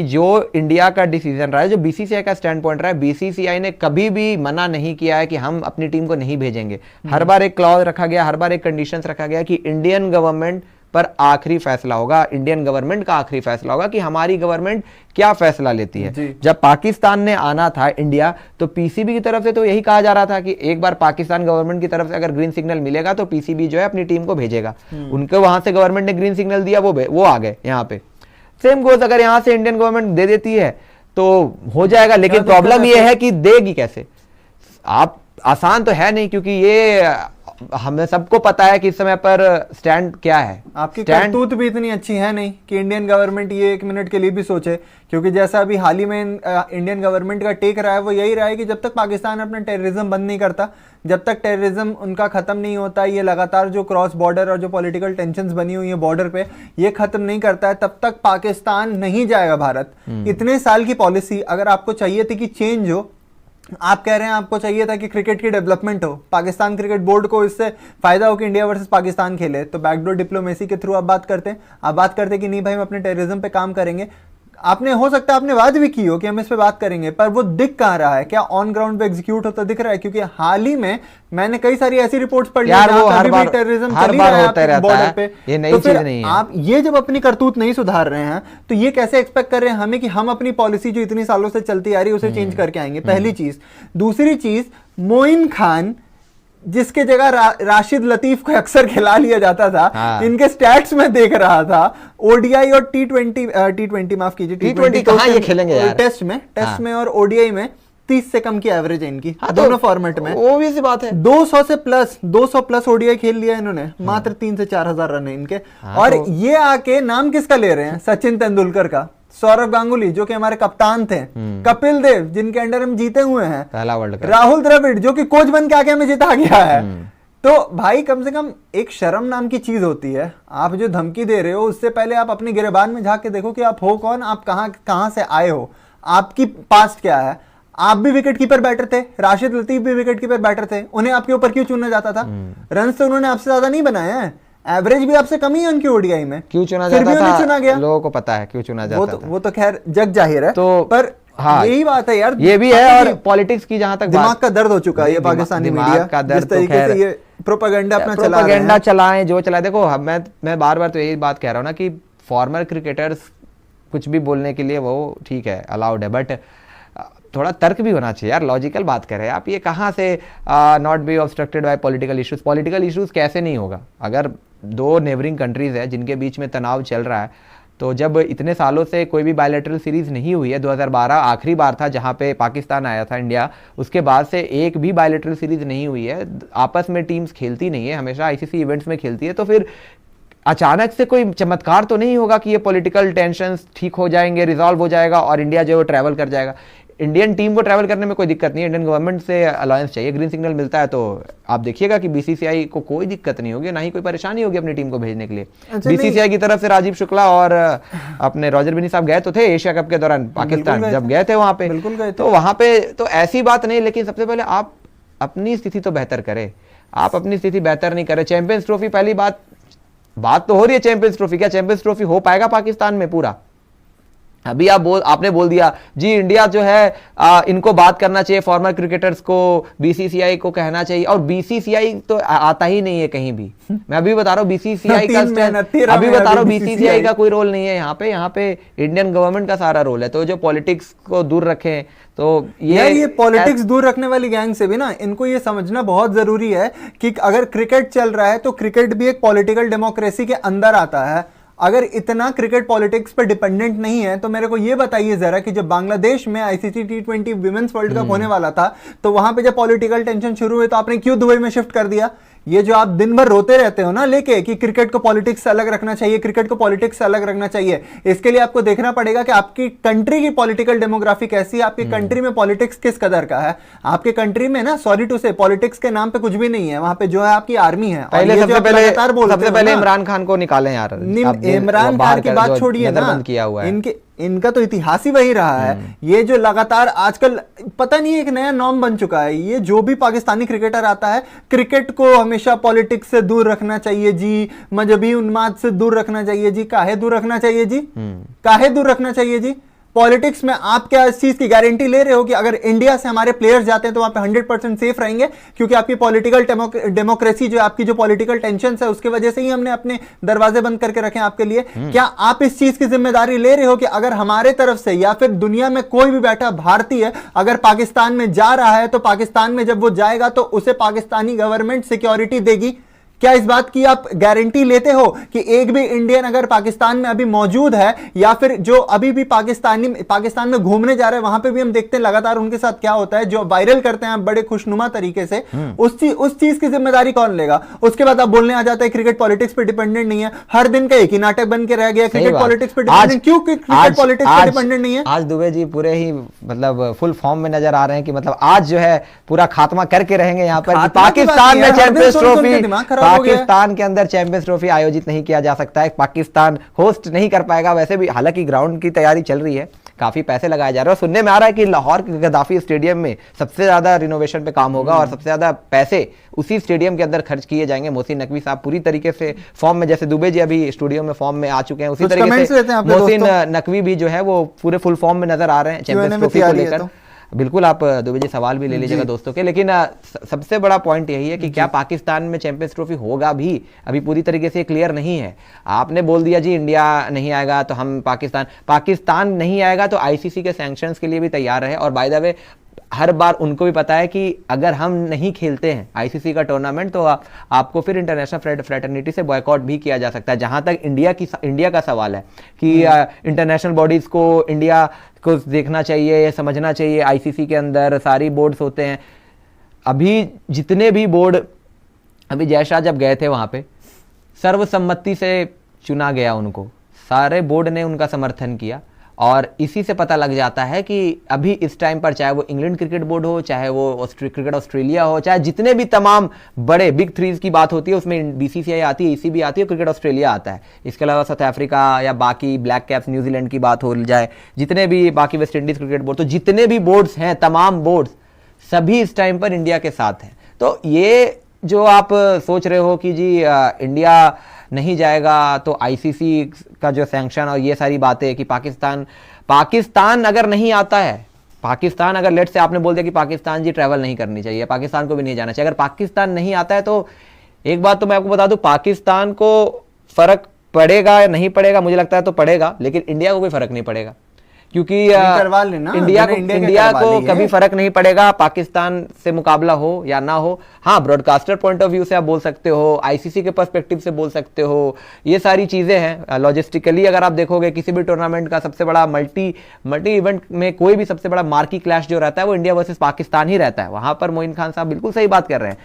जो इंडिया का डिसीजन रहा है, जो बीसीसीआई का स्टैंड पॉइंट रहा है, बीसीसीआई ने कभी भी मना नहीं किया है कि हम अपनी टीम को नहीं भेजेंगे। हर बार एक क्लॉज रखा गया, हर बार एक कंडीशंस रखा गया कि इंडियन गवर्नमेंट पर आखिरी फैसला होगा, इंडियन गवर्नमेंट का आखिरी फैसला होगा कि हमारी गवर्नमेंट क्या फैसला लेती है। जब पाकिस्तान ने आना था इंडिया, तो पीसीबी की तरफ से तो यही कहा जा रहा था कि एक बार पाकिस्तान गवर्नमेंट की तरफ से अगर ग्रीन सिग्नल मिलेगा तो पीसीबी जो है अपनी टीम को भेजेगा। उनको वहां से गवर्नमेंट ने ग्रीन सिग्नल दिया, वो आ गए यहाँ पे। सेम गोज अगर यहां से इंडियन गवर्नमेंट दे देती है तो हो जाएगा, लेकिन प्रॉब्लम ये है कि देगी कैसे। आप आसान तो है नहीं, क्योंकि ये हमें सबको पता है कि इस समय पर स्टैंड क्या है। आपकी करतूत भी इतनी अच्छी है नहीं कि इंडियन गवर्नमेंट ये एक मिनट के लिए भी सोचे, क्योंकि जैसा अभी हाल ही में इंडियन गवर्नमेंट का टेक रहा है वो यही रहा है कि जब तक पाकिस्तान अपना टेररिज्म बंद नहीं करता, जब तक टेररिज्म उनका खत्म नहीं होता, ये लगातार जो क्रॉस बॉर्डर और जो पॉलिटिकल टेंशंस बनी हुई है बॉर्डर पे, ये खत्म नहीं करता है, तब तक पाकिस्तान नहीं जाएगा भारत। इतने साल की पॉलिसी अगर आपको चाहिए थी कि चेंज हो, आप कह रहे हैं आपको चाहिए था कि क्रिकेट की डेवलपमेंट हो, पाकिस्तान क्रिकेट बोर्ड को इससे फायदा हो कि इंडिया वर्सेस पाकिस्तान खेले, तो बैकडोर डिप्लोमेसी के थ्रू आप बात करते हैं। आप बात करते हैं कि नहीं भाई हम अपने टेररिज्म पे काम करेंगे। आपने हो सकता है आपने वादा भी की हो कि हम इस पे बात करेंगे, पर वो दिख कहाँ रहा है? क्या ऑन ग्राउंड पे एग्जीक्यूट होता दिख रहा है? क्योंकि हाल ही में मैंने कई सारी ऐसी रिपोर्ट्स पढ़ी यार, वो हर बार टेररिज्म हर बार होता रहता है, ये नई चीज नहीं है। आप ये जब अपनी करतूत नहीं सुधार रहे हैं तो ये कैसे एक्सपेक्ट कर रहे हैं हमें कि हम अपनी पॉलिसी जो इतनी सालों से चलती आ रही है उसे चेंज करके आएंगे? पहली चीज। दूसरी चीज, मोइन खान जिसके जगह राशिद लतीफ को अक्सर खिला लिया जाता था, इनके स्टैट्स में देख रहा था ओडीआई और टी20 माफ कीजिए, टी20 कहां ये खेलेंगे यार, टेस्ट में और ओडीआई में 30 से कम की एवरेज है इनकी, दोनों फॉर्मेट में। वो भी सी बात है, 200 प्लस ओडीआई खेल लिया इन्होंने, मात्र 3 से 4 हजार रन है इनके। और ये आके नाम किसका ले रहे हैं? सचिन तेंदुलकर का, सौरव गांगुली जो कि हमारे कप्तान थे, कपिल देव जिनके अंडर हम जीते हुए हैं, पहला वर्ल्ड कप, राहुल द्रविड़ जो कि कोच बन के आके हमें जिता गया है। तो भाई कम से कम एक शर्म नाम की चीज होती है। आप जो धमकी दे रहे हो उससे पहले आप अपनी गिरेबान में झांक के देखो कि आप हो कौन, आप कहां से आए हो, आपकी पास्ट क्या है। आप भी विकेट कीपर बैटर थे, राशिद लतीफ भी विकेट कीपर बैटर थे, उन्हें आपके ऊपर क्यों चुना जाता था? रन तो उन्होंने आपसे ज्यादा नहीं बनाया है, एवरेज भी आपसे कम ही है उनकी ओडीआई में, क्यों चुना जाता था? चुना गया, लोगों को पता है क्यों चुना जाता था। वो तो खैर जग जाहिर है। तो पर हाँ, यही बात है यार, ये भी है। और पॉलिटिक्स की जहां तक दिमाग का दर्द हो चुका है ये पाकिस्तानी मीडिया का दर्द, जिस तरीके से ये प्रोपेगेंडा चलाएं जो चलाए। देखो मैं बार बार तो यही बात कह रहा हूँ ना कि फॉर्मर क्रिकेटर्स कुछ भी बोलने के लिए वो ठीक है, अलाउड है, बट थोड़ा तर्क भी होना चाहिए यार, लॉजिकल बात करें आप। ये कहाँ से not be obstructed bye political issues? Political issues कैसे नहीं होगा? अगर दो नेबरिंग कंट्रीज है जिनके बीच में तनाव चल रहा है, तो जब इतने सालों से कोई भी बायलैटरल सीरीज नहीं हुई है, 2012 आखिरी बार था जहां पे पाकिस्तान आया था इंडिया, उसके बाद से एक भी बायलैटरल सीरीज नहीं हुई है, आपस में टीम्स खेलती नहीं है, हमेशा आईसीसी इवेंट्स में खेलती है, तो फिर अचानक से कोई चमत्कार तो नहीं होगा कि ये पॉलिटिकल टेंशंस ठीक हो जाएंगे, रिजॉल्व हो जाएगा और इंडिया जो है ट्रैवल कर जाएगा। इंडियन टीम को ट्रैवल करने में कोई दिक्कत नहीं है, इंडियन गवर्नमेंट से अलायंस चाहिए, ग्रीन सिग्नल मिलता है तो आप देखिएगा कि बीसीसीआई को कोई दिक्कत नहीं होगी, ना ही कोई परेशानी होगी अपनी टीम को भेजने के लिए। बीसीसीआई की तरफ से राजीव शुक्ला और अपने रॉजर बिनी साहब गए तो थे एशिया कप के दौरान पाकिस्तान, जब गए थे वहां पे, तो वहां पे तो ऐसी बात नहीं, लेकिन सबसे पहले आप अपनी स्थिति तो बेहतर करें। आप अपनी स्थिति बेहतर नहीं करें। चैंपियंस ट्रॉफी, पहली बात तो हो रही है चैंपियंस ट्रॉफी, क्या चैंपियंस ट्रॉफी हो पाएगा पाकिस्तान में पूरा? अभी आपने बोल दिया जी इंडिया जो है इनको बात करना चाहिए, फॉर्मर क्रिकेटर्स को, बीसीसीआई को कहना चाहिए, और बीसीसीआई तो आता ही नहीं है कहीं भी। मैं अभी बता रहा हूँ बीसीसीआई का कोई रोल नहीं है यहाँ पे इंडियन गवर्नमेंट का सारा रोल है। तो जो पॉलिटिक्स को दूर रखें, तो ये पॉलिटिक्स दूर रखने वाली गैंग से भी ना इनको ये समझना बहुत जरूरी है कि अगर क्रिकेट चल रहा है तो क्रिकेट भी एक पॉलिटिकल डेमोक्रेसी के अंदर आता है। अगर इतना क्रिकेट पॉलिटिक्स पर डिपेंडेंट नहीं है तो मेरे को ये बताइए जरा कि जब बांग्लादेश में आईसीसी टी20 विमेंस वर्ल्ड कप होने वाला था तो वहां पे जब पॉलिटिकल टेंशन शुरू हुई तो आपने क्यों दुबई में शिफ्ट कर दिया? ये जो आप दिन भर रोते रहते हो ना लेके कि क्रिकेट को पॉलिटिक्स से अलग रखना चाहिए, क्रिकेट को पॉलिटिक्स से अलग रखना चाहिए, इसके लिए आपको देखना पड़ेगा कि आपकी कंट्री की पॉलिटिकल डेमोग्राफी कैसी है, आपकी कंट्री में पॉलिटिक्स किस कदर का है। आपके कंट्री में ना, सॉरी टू से, पॉलिटिक्स के नाम पे कुछ भी नहीं है, वहां पे जो है आपकी आर्मी है। सबसे पहले इमरान खान को निकालें यार, इमरान खान की बात छोड़िए ना, किया हुआ है इनका तो इतिहास ही वही रहा है। ये जो लगातार आजकल पता नहीं एक नया नॉर्म बन चुका है, ये जो भी पाकिस्तानी क्रिकेटर आता है क्रिकेट को हमेशा पॉलिटिक्स से दूर रखना चाहिए जी, मजहबी उन्माद से दूर रखना चाहिए जी। काहे दूर रखना चाहिए जी? काहे दूर रखना चाहिए जी? पॉलिटिक्स में आप क्या इस चीज की गारंटी ले रहे हो कि अगर इंडिया से हमारे प्लेयर्स जाते हैं तो वहां पे 100% सेफ रहेंगे, क्योंकि आपकी पॉलिटिकल डेमोक्रेसी जो आपकी जो पॉलिटिकल टेंशन है उसकी वजह से ही हमने अपने दरवाजे बंद करके रखे हैं आपके लिए। क्या आप इस चीज की जिम्मेदारी ले रहे हो कि अगर हमारे तरफ से या फिर दुनिया में कोई भी बैठा भारतीय अगर पाकिस्तान में जा रहा है तो पाकिस्तान में जब वो जाएगा तो उसे पाकिस्तानी गवर्नमेंट सिक्योरिटी देगी? क्या इस बात की आप गारंटी लेते हो कि एक भी इंडियन अगर पाकिस्तान में अभी मौजूद है या फिर जो अभी भी पाकिस्तान में घूमने जा रहे हैं, वहां पे भी हम देखते हैं लगातार उनके साथ क्या होता है, जो वायरल करते हैं बड़े खुशनुमा तरीके से, उस चीज की जिम्मेदारी कौन लेगा? उसके बाद आप बोलने आ जाता है क्रिकेट पॉलिटिक्स पे डिपेंडेंट नहीं है, हर दिन का एक ही नाटक बन के रह गया, क्रिकेट पॉलिटिक्स पे डिपेंडेंट। क्यों क्रिकेट पॉलिटिक्स पे डिपेंडेंट नहीं है? आज दुबे जी पूरे ही मतलब फुल फॉर्म में नजर आ रहे हैं कि मतलब आज जो है पूरा खात्मा करके रहेंगे यहाँ पर। पाकिस्तान में चैंपियंस ट्रॉफी, पाकिस्तान के अंदर चैंपियंस ट्रॉफी आयोजित नहीं किया जा सकता है, पाकिस्तान होस्ट नहीं कर पाएगा। वैसे भी हालांकि ग्राउंड की तैयारी चल रही है, काफी पैसे लगाए जा रहे हैं और सुनने में आ रहा है कि लाहौर के गद्दाफी स्टेडियम में सबसे ज्यादा रिनोवेशन पे काम होगा और सबसे ज्यादा पैसे उसी स्टेडियम के अंदर खर्च किए जाएंगे। मोहसिन नकवी साहब पूरी तरीके से फॉर्म में, जैसे दुबे जी अभी स्टूडियो में फॉर्म में आ चुके हैं, उसी तरीके से मोहसिन नकवी भी जो है वो पूरे फुल फॉर्म में नजर आ रहे हैं चैंपियंस ट्रॉफी को लेकर। बिल्कुल, आप दुबे जी सवाल भी ले लीजिएगा दोस्तों के। लेकिन सबसे बड़ा पॉइंट यही है कि क्या पाकिस्तान में चैंपियंस ट्रॉफी होगा भी, अभी पूरी तरीके से क्लियर नहीं है। आपने बोल दिया जी इंडिया नहीं आएगा तो हम पाकिस्तान नहीं आएगा तो आईसीसी के सैंक्शंस के लिए भी तैयार है। और बाय द वे हर बार उनको भी पता है कि अगर हम नहीं खेलते हैं आईसीसी का टूर्नामेंट तो आपको फिर इंटरनेशनल फ्रेटर्निटी से बॉयकॉट भी किया जा सकता है। जहां तक इंडिया का सवाल है कि इंटरनेशनल बॉडीज को इंडिया को देखना चाहिए, समझना चाहिए, आईसीसी के अंदर सारी बोर्ड्स होते हैं। अभी जितने भी बोर्ड, अभी जयशाह जब गए थे वहां पे सर्वसम्मति से चुना गया उनको, सारे बोर्ड ने उनका समर्थन किया। और इसी से पता लग जाता है कि अभी इस टाइम पर चाहे वो इंग्लैंड क्रिकेट बोर्ड हो, चाहे वो क्रिकेट ऑस्ट्रेलिया हो, चाहे जितने भी तमाम बड़े बिग थ्रीज की बात होती है उसमें बीसीसीआई आती है, ईसीबी आती है, क्रिकेट ऑस्ट्रेलिया आता है। इसके अलावा साउथ अफ्रीका या बाकी ब्लैक कैप्स न्यूजीलैंड की बात हो जाए, जितने भी बाकी वेस्ट इंडीज क्रिकेट बोर्ड, तो जितने भी बोर्ड्स हैं, तमाम बोर्ड्स सभी इस टाइम पर इंडिया के साथ हैं। तो ये जो आप सोच रहे हो कि जी इंडिया नहीं जाएगा तो आईसीसी का जो सैंक्शन और ये सारी बातें कि पाकिस्तान अगर नहीं आता है, पाकिस्तान अगर लेट से आपने बोल दिया कि पाकिस्तान जी ट्रैवल नहीं करनी चाहिए, पाकिस्तान को भी नहीं जाना चाहिए, अगर पाकिस्तान नहीं आता है तो एक बात तो मैं आपको बता दूं, पाकिस्तान को फर्क पड़ेगा या नहीं पड़ेगा, मुझे लगता है तो पड़ेगा, लेकिन इंडिया को कोई फर्क नहीं पड़ेगा, क्योंकि इंडिया को कभी फर्क नहीं पड़ेगा पाकिस्तान से मुकाबला हो या ना हो। हाँ, ब्रॉडकास्टर पॉइंट ऑफ व्यू से आप बोल सकते हो, आईसीसी के पर्सपेक्टिव से बोल सकते हो, ये सारी चीजें हैं। लॉजिस्टिकली अगर आप देखोगे किसी भी टूर्नामेंट का सबसे बड़ा मल्टी इवेंट में कोई भी सबसे बड़ा मार्की क्लैश जो रहता है वो इंडिया वर्सेस पाकिस्तान ही रहता है। वहां पर मोइन खान साहब बिल्कुल सही बात कर रहे हैं।